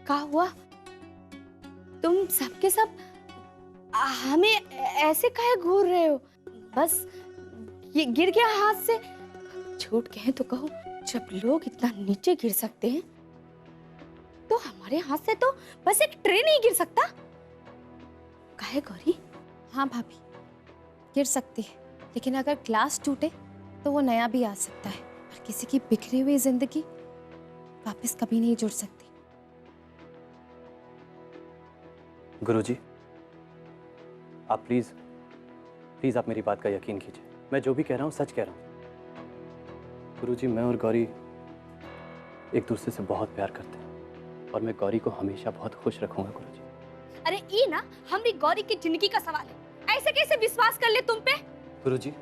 क्या हुआ? तुम सबके सब हमें ऐसे काहे घूर रहे हो? बस ये गिर गया हाथ से। झूठ कहें तो कहो, जब लोग इतना नीचे गिर सकते हैं तो हमारे हाथ से तो बस एक ट्रे नहीं गिर सकता। काहे गौरी? हाँ भाभी, गिर सकती है, लेकिन अगर ग्लास टूटे तो वो नया भी आ सकता है, पर किसी की बिखरी हुई जिंदगी वापस कभी नहीं जुड़ सकती। गुरुजी, आप प्लीज आप मेरी बात का यकीन कीजिए। मैं जो भी कह रहा हूँ सच कह रहा हूँ। गुरुजी, मैं और गौरी एक दूसरे से बहुत प्यार करते हैं और मैं गौरी को हमेशा बहुत खुश रखूंगा गुरुजी। अरे ये ना हमारी गौरी की जिंदगी का सवाल है, ऐसे कैसे विश्वास कर ले तुम पे? गुरुजी,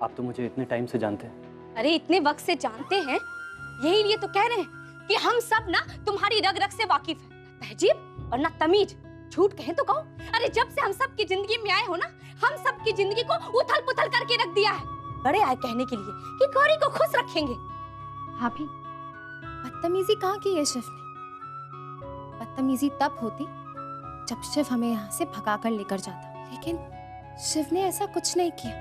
आप तो मुझे इतने टाइम से जानते हैं। अरे इतने वक्त से जानते हैं, यही लिए तो कह रहे हैं कि हम सब ना तुम्हारी रग रग से वाकिफ हैं। तहजीब और ना तमीज। झूठ कहें तो कहो, अरे जब से हम सब की जिंदगी में आए हो ना, हम सब की जिंदगी को उथल पुथल करके रख दिया है। बड़े आए कहने के लिए कि गौरी को खुश रखेंगे। भाभी, बदतमीजी कहाँ की है शिव ने? बदतमीजी तब होती जब शिव हमें यहाँ से भगा कर लेकर जाता, लेकिन शिव ने ऐसा कुछ नहीं किया।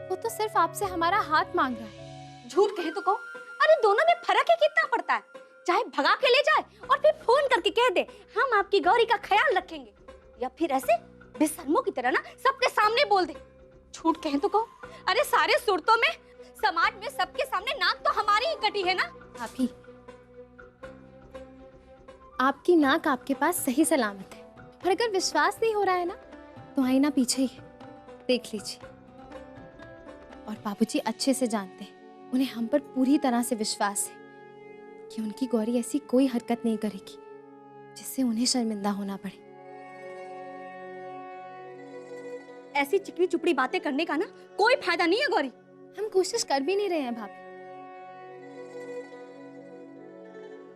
वो तो सिर्फ आपसे हमारा हाथ मांग रहा है। झूठ कहे तो कहो, अरे दोनों में फर्क ही कितना पड़ता है। चाहे भगा के ले जाए और फिर फोन करके कह दे हम आपकी गौरी का ख्याल रखेंगे, या फिर ऐसे बेशर्मों की तरह ना सबके सामने बोल दे। झूठ कहे तो कहो, अरे सारे सूरतों में समाज में सबके सामने नाक तो हमारी ही कटी है ना। भाभी, आपकी नाक आपके पास सही सलामत है, और अगर विश्वास नहीं हो रहा है ना तो आईना पीछे ही है, देख लीजिए। और बाबूजी अच्छे से जानते हैं, उन्हें हम पर पूरी तरह से विश्वास है कि उनकी गौरी ऐसी कोई हरकत नहीं करेगी जिससे उन्हें शर्मिंदा होना पड़े। ऐसी चिकनी चुपड़ी बातें करने का ना कोई फायदा नहीं है गौरी। हम कोशिश कर भी नहीं रहे हैं भाभी,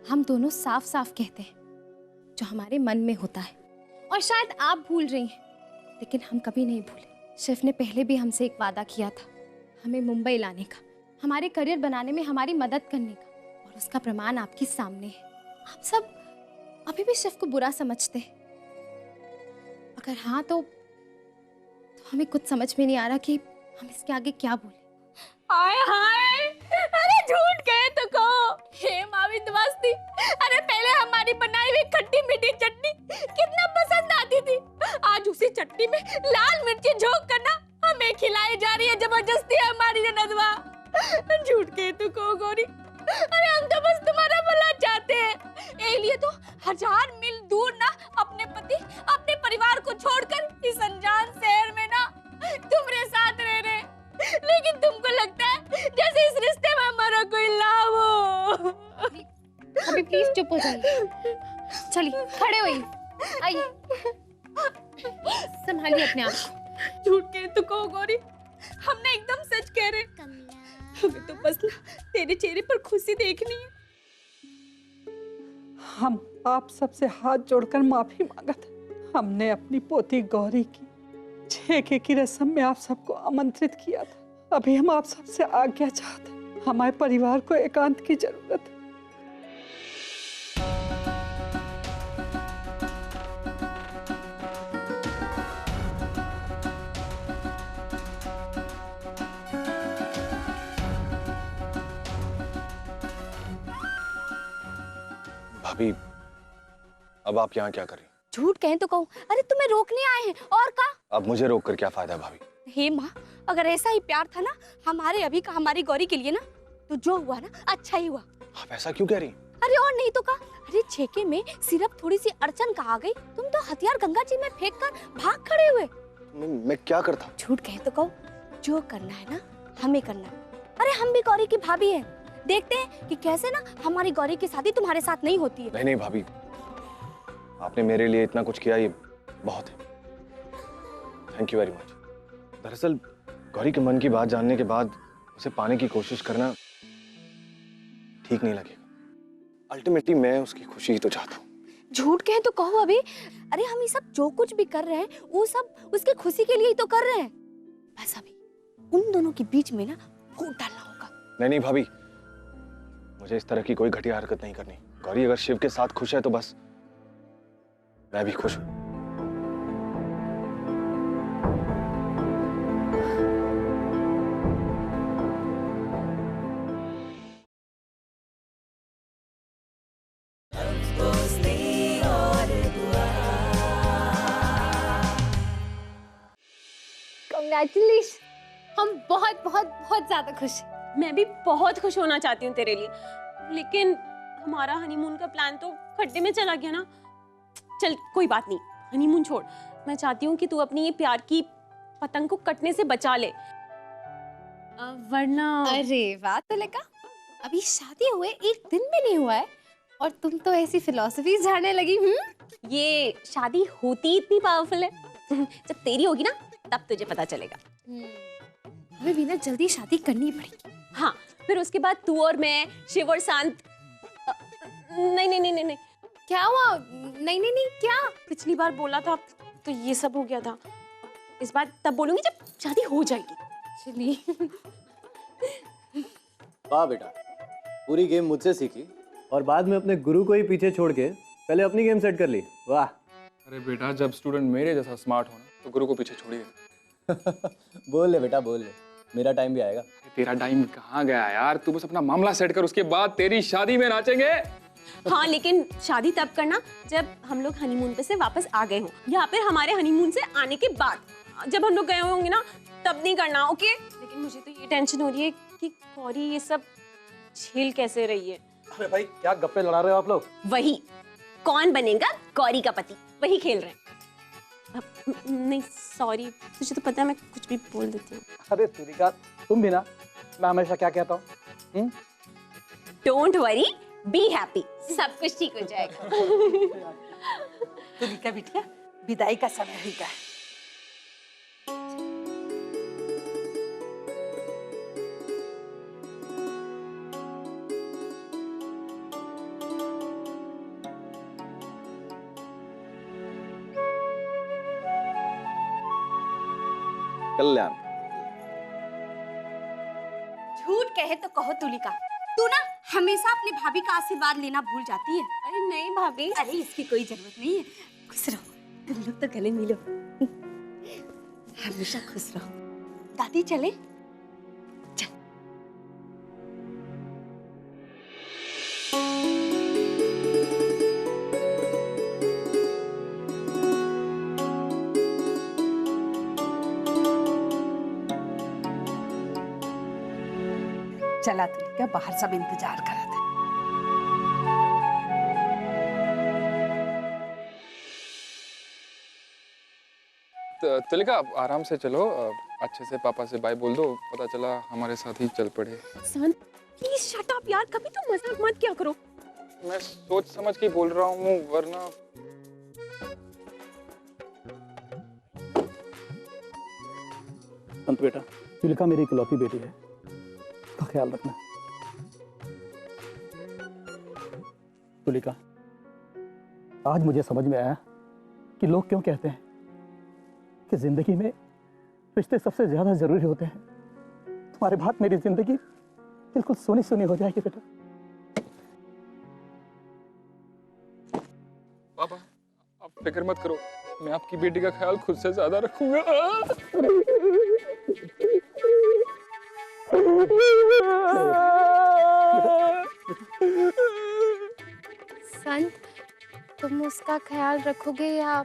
हम दोनों साफ साफ कहते हैं जो हमारे मन में होता है। और शायद आप भूल रही हैं, लेकिन हम कभी नहीं भूले। शिव ने पहले भी हमसे एक वादा किया था, हमें मुंबई लाने का, हमारे करियर बनाने में हमारी मदद करने का, और उसका प्रमाण आपके सामने है। आप सब अभी भी शिव को बुरा समझते हैं। अगर हाँ तो हमें कुछ समझ में नहीं आ रहा कि हम इसके आगे क्या बोले। हाय हाय, अरे झूठ कहे तो कहो, हे माँ विंध्यवासिनी, अरे पहले हमारी बनाई हुई खट्टी मीठी चटनी कितना पसंद आती थी, आज उसी चटनी में लाल मिर्ची झोंक कर ना हमें खिलाई जा रही है जबरदस्ती हमारी ननदवा। झूठ कहे तो कहो गौरी, अरे हम तो बस तुम्हारा भला चाहते हैं, ये लिए तो 1000 मील दूर ना अपने पति अपने परिवार को छोड़कर इस अनजान शहर में ना तुम्हारे साथ रह रहे, लेकिन तुमको लगता है जैसे इस रिश्ते में हमारा कोई लाभ हो। अभी प्लीज चुप हो जाइए, चलिए खड़े होइए, आइए, संभालिए अपने आप को। झूठ कहे तो कहो गौरी, हमने एकदम सच कह रहे, हमें तो बस तेरे चेहरे पर खुशी देखनी है। हम आप सबसे हाथ जोड़कर माफी मांगत है। हमने अपनी पोती गौरी की छेके की रस्म में आप सबको आमंत्रित किया था। अभी हम आप सबसे आज्ञा चाहते हैं, हमारे परिवार को एकांत की जरूरत है। भाभी, अब आप यहाँ क्या कर रही? झूठ कहें तो कहो, अरे तुम्हें रोकने आए हैं और का। अब मुझे रोक कर क्या फायदा भाभी? हे माँ, अगर ऐसा ही प्यार था ना हमारे अभी का हमारी गौरी के लिए ना, तो जो हुआ ना अच्छा ही हुआ। आप ऐसा क्यों कह रही? अरे और नहीं तो का, अरे छेके में सिर्फ थोड़ी सी अड़चन का आ गई, तुम तो हथियार गंगा जी में फेंक कर भाग खड़े हुए। मैं क्या करता? झूठ कहे तो कहो, जो करना है ना हमें करना है। अरे हम भी गौरी की भाभी हैं, देखते हैं कि कैसे ना हमारी गौरी की शादी तुम्हारे साथ नहीं होती है। नहीं नहीं भाभी, आपने मेरे लिए इतना कुछ किया, ये बहुत है। Thank you very much. दरअसल गौरी के मन की बात जानने के बाद उसे पाने की कोशिश करना ठीक नहीं लगेगा। अल्टीमेटली मैं उसकी खुशी ही तो चाहता हूँ। झूठ कहे तो कहो अभी, अरे हम ये सब जो कुछ भी कर रहे हैं वो सब उसकी खुशी के लिए ही तो कर रहे हैं। बस अभी उन दोनों के बीच में ना फूट डालना होगा। नहीं नहीं भाभी, मुझे इस तरह की कोई घटिया हरकत नहीं करनी। गौरी अगर शिव के साथ खुश है तो बस मैं भी खुश हूं। Congratulations! हम बहुत बहुत बहुत ज्यादा खुश हैं। मैं भी बहुत खुश होना चाहती हूँ तेरे लिए, लेकिन हमारा हनीमून का प्लान तो खड्डे में चला गया ना। चल कोई बात नहीं, हनीमून छोड़। मैं चाहती हूँ कि तू अपनी ये प्यार की पतंग को कटने से बचा ले, वरना। अरे वाह तुलिका, अभी शादी हुए एक दिन भी नहीं हुआ है और तुम तो ऐसी फिलॉसफी झाड़ने लगी। ये शादी होती इतनी पावरफुल है, जब तेरी होगी ना तब तुझे पता चलेगा। हमें भी ना जल्दी शादी करनी पड़ेगी। हाँ, फिर उसके बाद तू और मैं, शिव और शांत। नहीं नहीं नहीं नहीं नहीं, क्या हुआ? नहीं नहीं नहीं, क्या? पिछली बार बोला था तो ये सब हो गया था। इस बार तब बोलूंगी जब शादी हो जाएगी। चलिए। वाह बेटा, पूरी गेम मुझसे सीखी और बाद में अपने गुरु को ही पीछे छोड़ के पहले अपनी गेम सेट कर ली। वाह। अरे बेटा, जब स्टूडेंट मेरे जैसा स्मार्ट होना तो गुरु को पीछे छोड़िए। बोल ले बेटा, बोल ले, मेरा टाइम भी आएगा। तेरा टाइम कहाँ गया यार? तू बस अपना मामला सेट कर, उसके बाद तेरी शादी में नाचेंगे। हाँ, लेकिन शादी तब करना जब हम लोग हनीमून पे से वापस आ गए हों, या फिर हमारे हनीमून से आने के बाद। जब हम लोग गए होंगे ना तब नहीं करना, ओके? लेकिन मुझे तो ये टेंशन हो रही है कि गौरी ये सब झेल कैसे रही है। अरे भाई, क्या गप्पे लड़ा रहे हो आप लोग? वही, कौन बनेगा गौरी का पति, वही खेल रहे हैं। नहीं सॉरी, तुझे तो पता है मैं कुछ भी बोल देती हूँ। अरे तुलिका, तुम भी ना, मैं हमेशा क्या कहता हूँ? डोंट वरी, बी हैप्पी, सब कुछ ठीक हो जाएगा। तुलिका बिटिया, विदाई का समय ही का है। कल्याण। झूठ कहे तो कहो तुलिका, तू ना हमेशा अपनी भाभी का आशीर्वाद लेना भूल जाती है। अरे नहीं भाभी, अरे इसकी कोई जरूरत नहीं है। खुश रहो, तुम लोग तो गले मिलो। हमेशा खुश रहो। दादी चले? चल। चला तुलिका, बाहर सब इंतजार कर रहे थे। तुलिका, आप आराम से चलो, अच्छे से पापा से बाय बोल दो। पता चला हमारे साथ ही चल पड़े। शांत, प्लीज शट अप यार, कभी तो मजाक मत किया करो। मैं सोच समझ के बोल रहा हूँ, वरना। संत बेटा, तुलिका मेरी इकलौती बेटी है, उसका ख्याल रखना। तुलिका, आज मुझे समझ में आया कि लोग क्यों कहते हैं कि जिंदगी में रिश्ते सबसे ज्यादा जरूरी होते हैं। तुम्हारे बाद मेरी जिंदगी बिल्कुल सोनी सोनी हो जाएगी बेटा। पापा, आप फिक्र मत करो, मैं आपकी बेटी का ख्याल खुद से ज्यादा रखूंगा। संत, तुम उसका ख्याल रखोगे या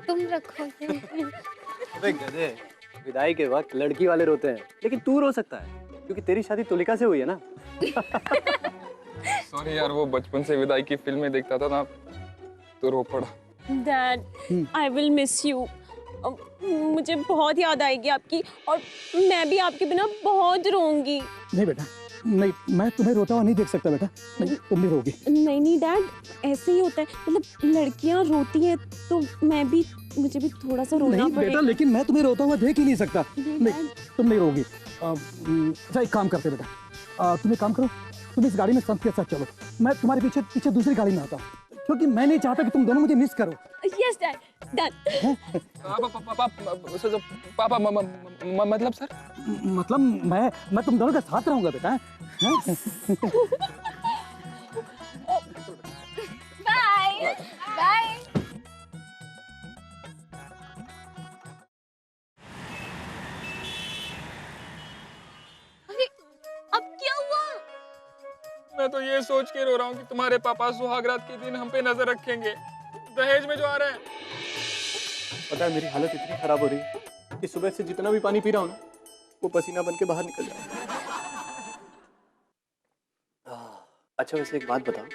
तुम रखोगे? अबे गधे, विदाई के वक्त लड़की वाले रोते हैं, लेकिन तू रो सकता है क्योंकि तेरी शादी तुलिका से हुई है ना। सॉरी यार, वो बचपन से विदाई की फिल्में देखता था ना, तो रो पड़ा। Dad, I will miss you. मुझे बहुत याद आएगी आपकी, और मैं भी आपके बिना बहुत रोऊंगी। नहीं बेटा, नहीं, मैं तुम्हें रोता हुआ नहीं देख सकता बेटा। नहीं, तुम नहीं रोगी। नहीं नहीं डैड, ऐसे ही होता है, मतलब लड़कियां रोती हैं तो मुझे भी थोड़ा सा रोना नहीं पड़ेगा। बेटा, लेकिन मैं तुम्हें रोता हुआ देख ही नहीं सकता। नहीं, नहीं, तुम नहीं रोगी। अच्छा, एक काम करते बेटा, तुम एक काम करो, तुम इस गाड़ी में संत के साथ चलो, मैं तुम्हारे पीछे पीछे दूसरी गाड़ी में आता हूँ, क्योंकि मैं नहीं चाहता कि तुम दोनों मुझे मिस करो। Yes dad done. पापा मतलब सर? मतलब मैं तुम दोनों के साथ रहूंगा बेटा। हैं? Bye bye. अरे अब क्या हुआ? मैं तो ये सोच के रो रहा हूँ कि तुम्हारे पापा सुहागरात के दिन हम पे नजर रखेंगे, दहेज में जो आ रहा है। पता है मेरी हालत इतनी खराब हो रही है कि सुबह से जितना भी पानी पी रहा हूँ ना वो पसीना बन के बाहर निकल जा रहा है। अच्छा वैसे एक बात बताओ,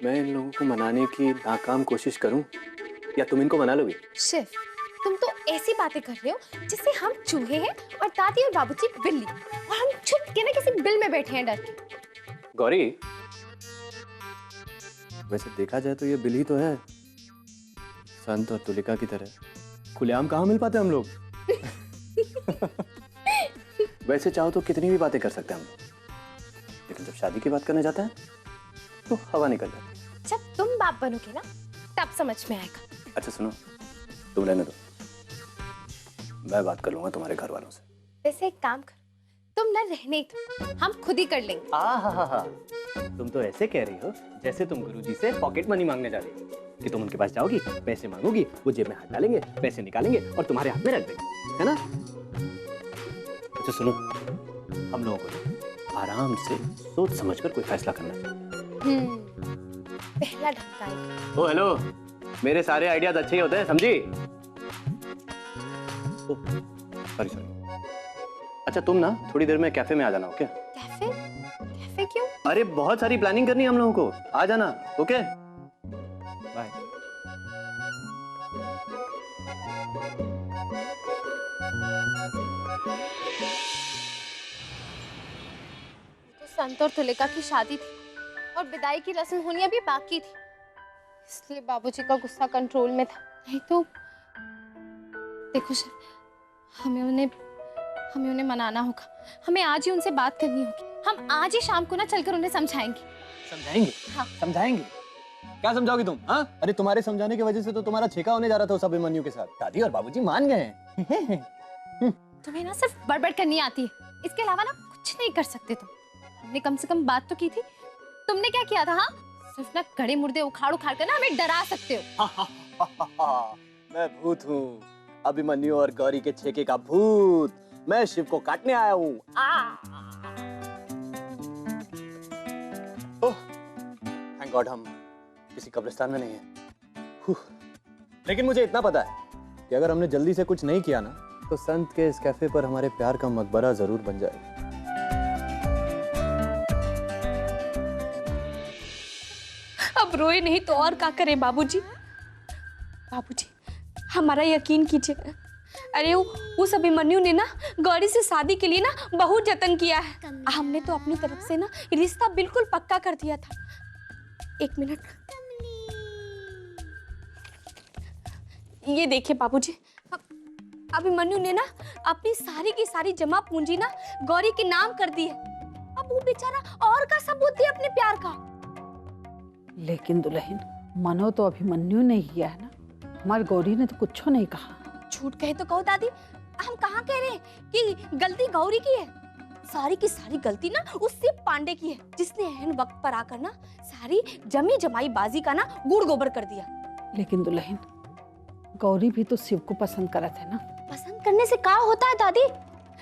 मैं इन लोगों को मनाने की नाकाम कोशिश करूं या तुम इनको मना लोगी? शिव, तुम तो ऐसी बातें कर रहे हो जिससे हम चूहे हैं और दादी और बाबूजी बिल्ली, और हम छुप के ना किसी बिल में बैठे हैं डर के। गौरी, वैसे देखा जाए तो ये बिल्ली तो है, संत और तुलिका की तरह खुलेआम कहाँ मिल पाते हम लोग। वैसे चाहो तो कितनी भी बातें कर सकते हैं हम लोग, लेकिन जब शादी की बात करने जाता है तो हवा निकल जाती है। जब तुम बाप बनोगे ना तब समझ में आएगा। अच्छा सुनो, तुम रहने दो, मैं बात कर लूंगा तुम्हारे घर वालों से। वैसे एक काम करो, तुम ना रहने ही दो, हम खुद ही कर लेंगे। हा, तुम तो ऐसे कह रही हो जैसे तुम गुरुजी से पॉकेट मनी मांगने जा रही हो, कि तुम उनके पास जाओगी, पैसे मांगोगी, वो जेब में हाथ डालेंगे, पैसे निकालेंगे और तुम्हारे हाथ में रख देंगे, है ना? अच्छा सुनो, हम लोगों को आराम से सोच समझकर कोई फैसला करना चाहिए। पहला ढंग आएगा। ओ हेलो, मेरे सारे आइडियाज अच्छे ही होते हैं, समझी? सॉरी। अच्छा तुम ना थोड़ी देर में कैफे में आ जाना, ओके? कैफे? कैफे क्यों? अरे बहुत सारी प्लानिंग करनी है हम लोगों को, आ जाना, ओके? बाय। तो संत और तुलिका की शादी थी और विदाई की रस्म होनी अभी बाकी थी, इसलिए बाबूजी का गुस्सा कंट्रोल में था। नहीं तो देखो शिव, हमें उन्हें मनाना होगा, हमें आज ही उनसे बात करनी होगी। हम आज ही शाम को ना चलकर उन्हें समझाएंगे। समझाएंगे? हाँ। समझाएंगे? क्या समझाओगी तुम? हाँ? अरे तुम्हारे समझाने की वजह से तो तुम्हारा छेका होने जा रहा था उस अभिमन्यु के साथ। दादी और बाबूजी मान गए हैं। तुम्हें ना सिर्फ बड़बड़ करनी आती है, इसके अलावा ना कुछ नहीं कर सकते तुम। हमने कम से कम बात तो की थी, तुमने क्या किया था? हाँ, सिर्फ ना गड़े मुर्दे उखाड़ उखाड़ कर ना हमें डरा सकते हो। मैं भूत हूँ, अभिमन्यु और गौरी के छेके का भूत। मैं शिव को काटने आया हूँ। थैंक गॉड हम किसी कब्रिस्तान में नहीं है। लेकिन मुझे इतना पता है कि अगर हमने जल्दी से कुछ नहीं किया ना तो संत के इस कैफे पर हमारे प्यार का मकबरा जरूर बन जाएगा। अब रोए नहीं तो और क्या करें बाबूजी? बाबूजी हमारा यकीन कीजिए, अरे उस अभिमन्यु ने ना गौरी से शादी के लिए ना बहुत जतन किया है। हमने तो अपनी तरफ से ना रिश्ता बिल्कुल पक्का कर दिया था। एक मिनट, ये देखिए बाबूजी, अभिमन्यु ने ना अपनी सारी की सारी जमा पूंजी ना गौरी के नाम कर दी है। अब वो बेचारा और का सबूत दे अपने प्यार का। लेकिन दुल्हन, मनो तो अभिमन्यु ने ही किया है ना, हमारी गौरी ने तो कुछ नहीं कहा। झूठ कहे तो कहो दादी, हम कहाँ कह रहे हैं कि गलती गौरी की है। सारी की सारी गलती ना उस शिव पांडे की है, जिसने एहन वक्त पर आकर ना सारी जमी जमाई बाजी का ना गुड़ गोबर कर दिया। लेकिन दुल्हन, गौरी भी तो शिव को पसंद करा था ना। पसंद करने से क्या होता है दादी?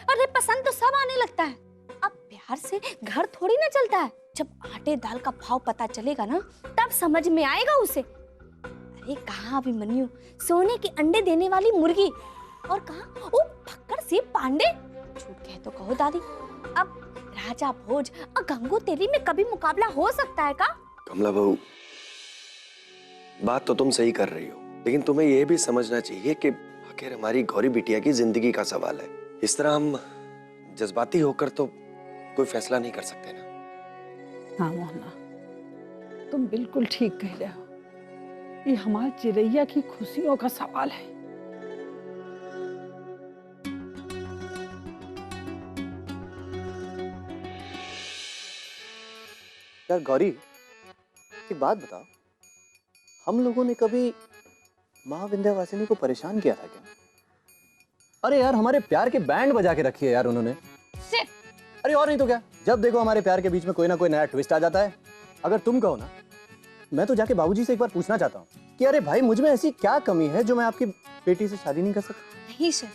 अरे पसंद तो सब आने लगता है। अब प्यार से घर थोड़ी ना चलता है। जब आटे दाल का भाव पता चलेगा ना तब समझ में आएगा उसे। अरे कहाँ अभिमन्यु सोने के अंडे देने वाली मुर्गी, और कहाँ वो फक्कड़ शिव पांडे। झूठ कहे तो कहो दादी, अब राजा भोज और गंगू तेली में कभी मुकाबला हो सकता है का? कमला बहू, बात तो तुम सही कर रही हो, लेकिन तुम्हें यह भी समझना चाहिए कि आखिर हमारी गौरी बिटिया की जिंदगी का सवाल है। इस तरह हम जज्बाती होकर तो कोई फैसला नहीं कर सकते ना। हाँ मोहना, तुम बिल्कुल ठीक कह रहे हो। ये हमारी चिरैया की खुशियों का सवाल है। यार गौरी, एक बात बताओ, हम लोगों ने कभी माँ विंध्यवासिनी को परेशान किया था क्या? अरे यार हमारे प्यार के बैंड बजा के रखी है यार उन्होंने। सिर्फ अरे और नहीं तो क्या, जब देखो हमारे प्यार के बीच में कोई ना कोई नया ट्विस्ट आ जाता है। अगर तुम कहो ना, मैं तो जाके बाबूजी से एक बार पूछना चाहता हूँ कि अरे भाई मुझ में ऐसी क्या कमी है जो मैं आपकी बेटी से शादी नहीं कर सकता। नहीं शिव,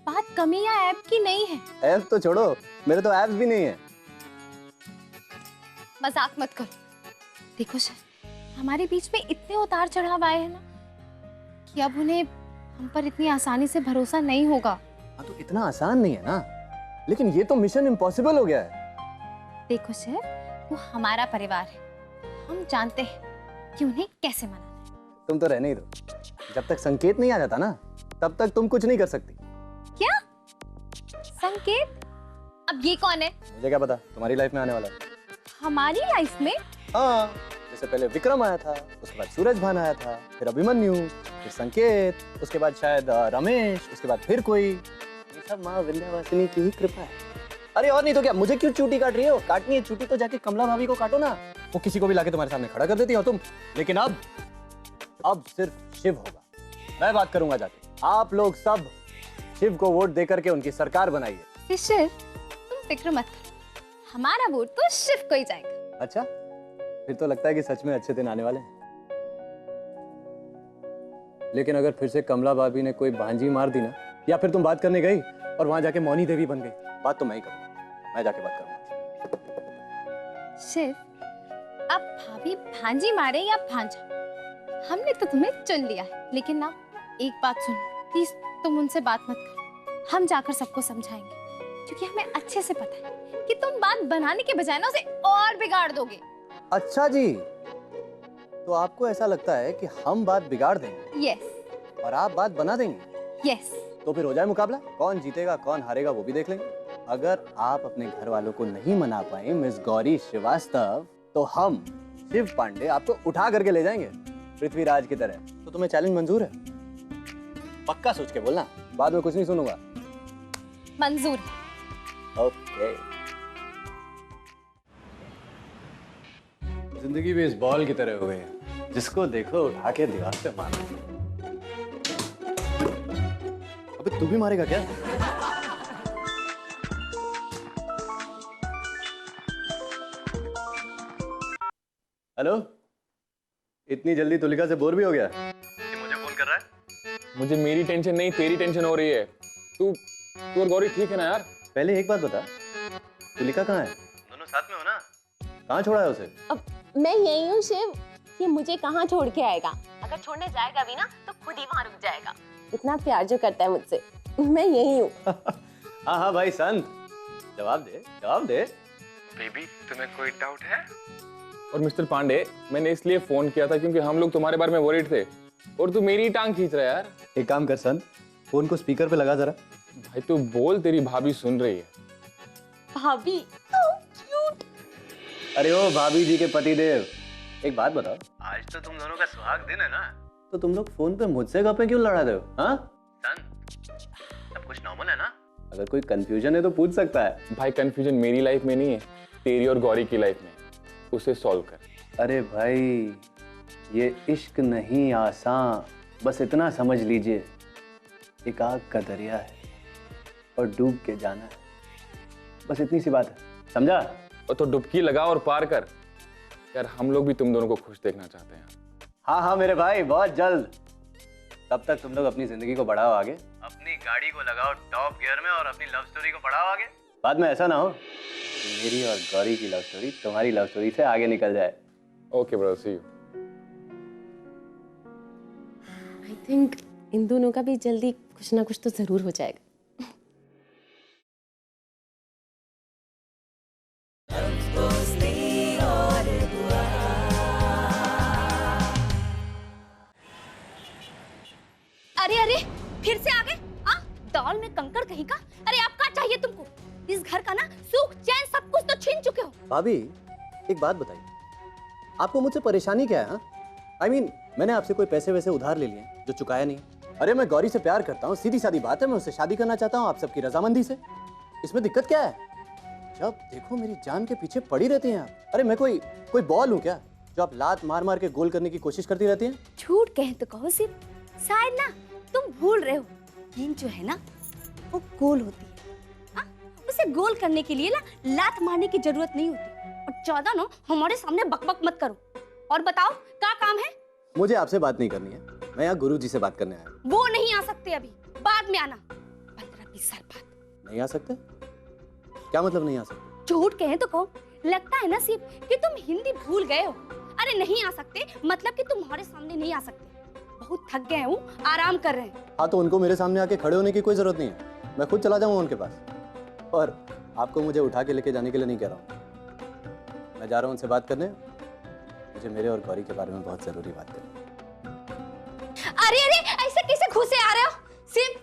बात कमी या ऐप की नहीं है। ऐप्स तो छोड़ो, मेरे तो ऐप्स भी नहीं है। मजाक मत करो। देखो शिव, हमारे बीच में इतने उतार चढ़ाव आए हैं ना कि अब उन्हें हम पर इतनी आसानी से भरोसा नहीं होगा। हाँ तो इतना आसान नहीं है ना, लेकिन ये तो मिशन इम्पॉसिबल हो गया है। देखो शिव, वो हमारा परिवार है, हम जानते हैं कि उन्हें कैसे मनाना है। तुम तो रहने ही दो, जब तक संकेत नहीं आ जाता ना तब तक तुम कुछ नहीं कर सकती। क्या संकेत? अब ये कौन है? मुझे क्या पता, तुम्हारी लाइफ में आने वाला है। हमारी लाइफ में? हाँ, जैसे पहले विक्रम आया था, उसके बाद सूरज भान आया था, फिर अभिमन्यु, फिर संकेत, उसके बाद शायद रमेश, उसके बाद फिर कोई। ये सब माँ विंध्यवासिनी की ही कृपा है। अरे और नहीं तो क्या, मुझे क्यों चूटी काट रही हो? काटनी है चूटी तो जाके कमला भाभी को काटो ना, वो किसी को भी लाके तुम्हारे सामने खड़ा कर देती हो तुम। लेकिन अब सिर्फ शिव होगा, मैं बात करूंगा जाके। आप लोग सब शिव को वोट दे करके उनकी सरकार बनाइए। शिव, तुम फिक्र मत करो, हमारा वोट तो शिव को ही जाएगा। अच्छा, फिर तो लगता है कि सच में अच्छे दिन आने वाले हैं। लेकिन अगर फिर से कमला भाभी ने कोई भांजी मार दी ना, या फिर तुम बात करने गई और वहां जाके मौनी देवी बन गई, बात तो मैं ही करूंगा, मैं जाके बात करूंगा। शिव, अब भाभी भांजी मारे या भांजा, हमने तो तुम्हें चुन लिया है। लेकिन ना, एक बात सुन, प्लीज तुम उनसे बात मत करो, हम जाकर सबको समझाएंगे, क्योंकि हमें अच्छे से पता है कि तुम बात बनाने के बजाय ना उसे और बिगाड़ दोगे। अच्छा जी, तो आपको ऐसा लगता है कि हम बात बिगाड़ देंगे? यस। और आप बात बना देंगे? यस। तो फिर हो जाए मुकाबला, कौन जीतेगा कौन हारेगा वो भी देख लेंगे। अगर आप अपने घर वालों को नहीं मना पाए मिस गौरी श्रीवास्तव, तो हम शिव पांडे आपको उठा करके ले जाएंगे पृथ्वीराज की तरह। तो तुम्हें चैलेंज मंजूर है? पक्का सोच के बोलना, बाद में कुछ नहीं सुनूंगा। मंजूर। ओके। जिंदगी भी इस बॉल की तरह हो गई है, जिसको देखो उठा के दीवार पे मार। अबे तू भी मारेगा क्या? हेलो, इतनी जल्दी तुलिका से बोर भी हो गया? मुझे फोन कर रहा है? मुझे मेरी टेंशन नहीं, तेरी टेंशन हो रही है। तू और गौरी ठीक है ना यार? पहले एक बात बता, तुलिका कहाँ है? दोनों साथ में हो ना? कहाँ छोड़ा है उसे? अब मैं यही हूँ शिव, ये मुझे कहाँ छोड़ के आएगा? अगर छोड़ने जाएगा भी ना तो खुद ही वहाँ रुक जाएगा। इतना प्यार जो करता है मुझसे, मैं यही हूँ। हाँ हाँ भाई संत, जवाब दे, जवाब दे। बेबी, तुम्हें कोई डाउट है? और मिस्टर पांडे, मैंने इसलिए फोन किया था क्योंकि हम लोग तुम्हारे बारे में वरीड थे, और तू मेरी टांग खींच रहा है यार। एक काम कर संत, फोन को स्पीकर पे लगा जरा। भाई तू बोल, तेरी भाभी सुन रही है। भाभी, so cute। अरे ओ भाभी जी के पतिदेव, एक बात बताओ, आज तो तुम दोनों का सुहाग दिन है ना, तो तुम लोग फोन पे मुझसे गप्पे क्यों लड़ा रहे हो? हाँ संत, सब कुछ नॉर्मल है ना? अगर कोई कंफ्यूजन है तो पूछ सकता है। भाई कंफ्यूजन मेरी लाइफ में नहीं है, तेरी और गौरी की लाइफ में, उसे सॉल्व कर। अरे भाई, ये इश्क नहीं आसान, बस इतना समझ लीजिए, एक आग का दरिया है और डूब के जाना है, बस इतनी सी बात है, समझा? और तो डुबकी लगा और पार कर यार, हम लोग भी तुम दोनों को खुश देखना चाहते हैं। हाँ हाँ मेरे भाई, बहुत जल्द। तब तक तुम लोग अपनी जिंदगी को बढ़ाओ आगे, अपनी गाड़ी को लगाओ टॉप गियर में और अपनी लव स्टोरी को बढ़ाओ आगे। बाद में ऐसा ना हो कि मेरी और गौरी की लव स्टोरी तुम्हारी लव स्टोरी से आगे निकल जाए। Okay brother, see you. I think इन दोनों का भी जल्दी कुछ ना कुछ तो जरूर हो जाएगा। अरे अरे, फिर से आ गए? हाँ, दाल में कंकड़ कहीं का। अरे आप क्या चाहिए तुमको? इस घर का ना सुख चैन सब कुछ तो छीन चुके हो। भाभी, एक बात बताइए, आपको मुझसे परेशानी क्या है? I mean, मैंने आपसे कोई पैसे वैसे उधार ले लिए जो चुकाया नहीं? अरे मैं गौरी से प्यार करता हूँ, सीधी सादी बात है, मैं उससे शादी करना चाहता हूँ आप सबकी रजामंदी से। इसमें दिक्कत क्या है? जब देखो मेरी जान के पीछे पड़ी रहती हैं आप। अरे मैं कोई बॉल हूँ क्या जो आप लात मार मार के गोल करने की कोशिश करती रहती हैं? झूठ कहें तो कहो सिर्फ, शायद ना तुम भूल रहे हो, गेंद जो है ना वो गोल होती है। हाँ, उसे गोल करने के लिए ना लात मारने की जरूरत नहीं होती। और ज्यादा ना हमारे सामने बकबक मत करो। और बताओ क्या काम है? मुझे आपसे बात नहीं करनी है, मैं यहाँ गुरुजी से बात करने आया हूँ। वो नहीं आ सकते अभी, बाद में आना, 15-20 साल बाद। नहीं आ सकते? क्या मतलब नहीं आ सकते? झूठ कहें तो कहो, लगता है ना सिर्फ कि तुम हिंदी भूल गए हो। अरे नहीं आ सकते मतलब कि तुम्हारे सामने नहीं आ सकते। बहुत थक गए हूँ, आराम कर रहे हैं। हाँ तो उनको मेरे सामने आके खड़े होने की कोई जरूरत नहीं है, मैं खुद चला जाऊंगा उनके पास। और आपको मुझे उठा के लेके जाने के लिए नहीं कह रहा हूँ, मैं जा रहा हूँ उनसे बात करने। मुझे मेरे और गौरी के बारे में बहुत जरूरी बात करनी है। अरे अरे ऐसे कैसे घुसे आ रहे हो? सिर्फ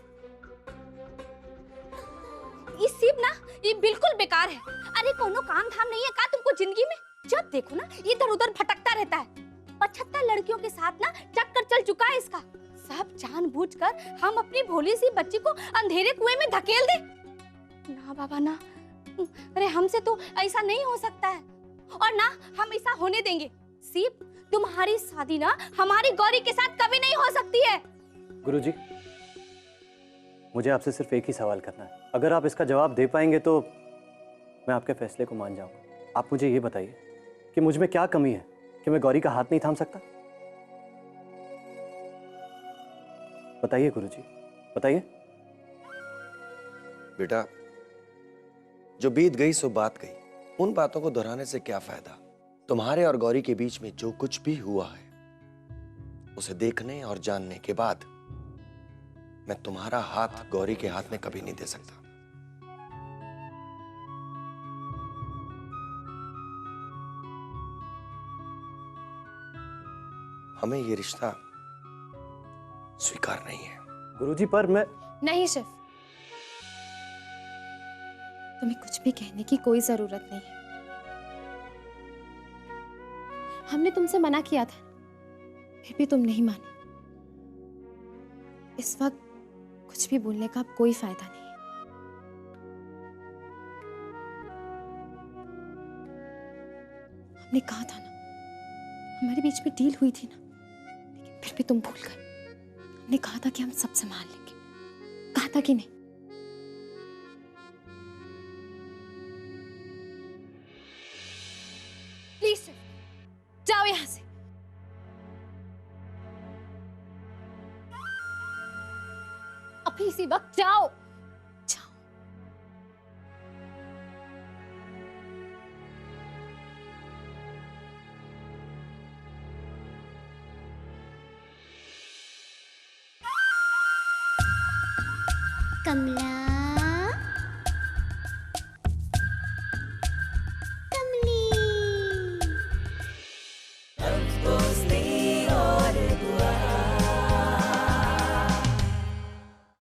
ये सिर्फ ना ये बिल्कुल बेकार है। अरे कोनो काम धाम नहीं है का तुमको जिंदगी में? जब देखो ना इधर उधर भटकता रहता है। 75 लड़कियों के साथ ना चक्कर चल चुका है इसका। सब जानबूझकर हम अपनी भोली सी बच्ची को अंधेरे कुएं में धकेल दे। ना बाबा ना, अरे हमसे तो ऐसा नहीं हो सकता है और ना हम ऐसा होने देंगे। सिर्फ तुम्हारी शादी ना हमारी गौरी के साथ कभी नहीं हो सकती है। गुरुजी, मुझे आपसे सिर्फ एक ही सवाल करना है, अगर आप इसका जवाब दे पाएंगे तो मैं आपके फैसले को मान जाऊंगा। आप मुझे ये बताइए कि मुझ में क्या कमी है कि मैं गौरी का हाथ नहीं थाम सकता? बताइए गुरुजी, बताइए। बेटा, जो बीत गई सो बात गई। उन बातों को दोहराने से क्या फायदा? तुम्हारे और गौरी के बीच में जो कुछ भी हुआ है उसे देखने और जानने के बाद मैं तुम्हारा हाथ गौरी के हाथ में कभी नहीं दे सकता। हमें ये रिश्ता स्वीकार नहीं है। गुरुजी पर मैं नहीं शिव, तुम्हें कुछ भी कहने की कोई जरूरत नहीं है। हमने तुमसे मना किया था, फिर भी तुम नहीं माने। इस वक्त कुछ भी बोलने का अब कोई फायदा नहीं है। हमने कहा था ना, हमारे बीच में डील हुई थी ना, लेकिन फिर भी तुम भूल गए। हमने कहा था कि हम सब संभाल लेंगे, कहा था कि नहीं? प्लीज जाओ यहाँ से। अभी इसी वक्त जाओ। जाओ। कमला